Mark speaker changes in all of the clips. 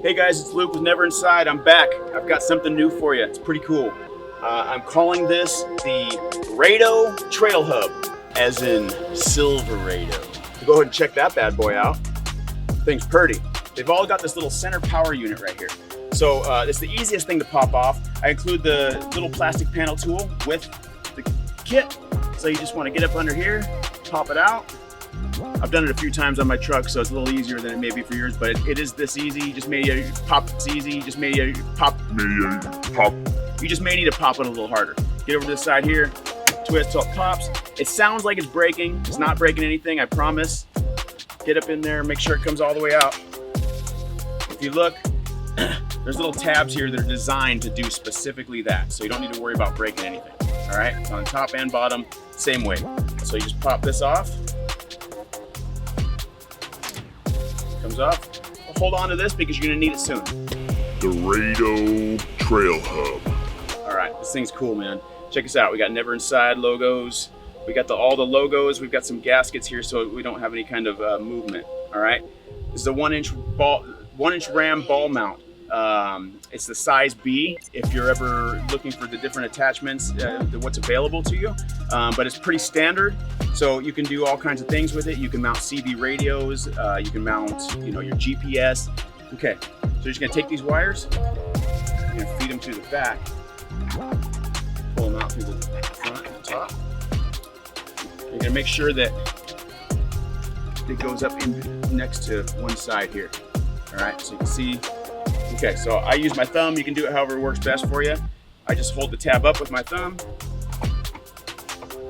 Speaker 1: Hey guys, it's Luke with Never Inside. I'm back. I've got something new for you. It's pretty cool. I'm calling this the Raido Trail Hub, as in Silverado. So go ahead and check that bad boy out. Thing's pretty. They've all got this little center power unit right here. So it's the easiest thing to pop off. I include the little plastic panel tool with the kit. So you just want to get up under here, pop it out. I've done it a few times on my truck, so it's a little easier than it may be for yours, but it is this easy. Just maybe pop, it's easy. Just maybe pop. You just may need to pop it a little harder. Get over to the side here, twist till it pops. It sounds like it's breaking. It's not breaking anything, I promise. Get up in there, make sure it comes all the way out. If you look, there's little tabs here that are designed to do specifically that, so you don't need to worry about breaking anything. All right, it's on top and bottom, same way. So you just pop this off. Comes off. Hold on to this because you're gonna need it soon.
Speaker 2: The Raido Trail Hub.
Speaker 1: All right, this thing's cool, man. Check us out. We got Never Inside logos. We got all the logos. We've got some gaskets here so we don't have any kind of movement. All right. This is a 1-inch ram ball mount. It's the size B if you're ever looking for the different attachments, what's available to you. But it's pretty standard. So you can do all kinds of things with it. You can mount CB radios. You can mount, your GPS. Okay, so you're just gonna take these wires. You're gonna feed them through the back. Pull them out through the front and the top. You're gonna make sure that it goes up in next to one side here. All right, so you can see. Okay, so I use my thumb. You can do it however works best for you. I just hold the tab up with my thumb.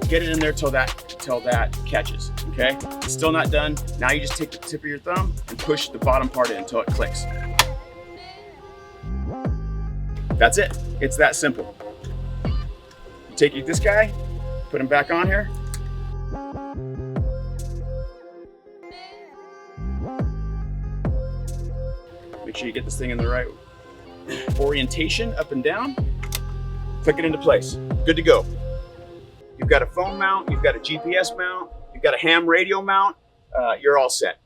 Speaker 1: Get it in there till that catches, okay? It's still not done. Now you just take the tip of your thumb and push the bottom part in until it clicks. That's it. It's that simple. Take this guy, put him back on here. Make sure you get this thing in the right orientation, up and down. Click it into place. Good to go. You've got a phone mount, you've got a GPS mount, you've got a ham radio mount. You're all set.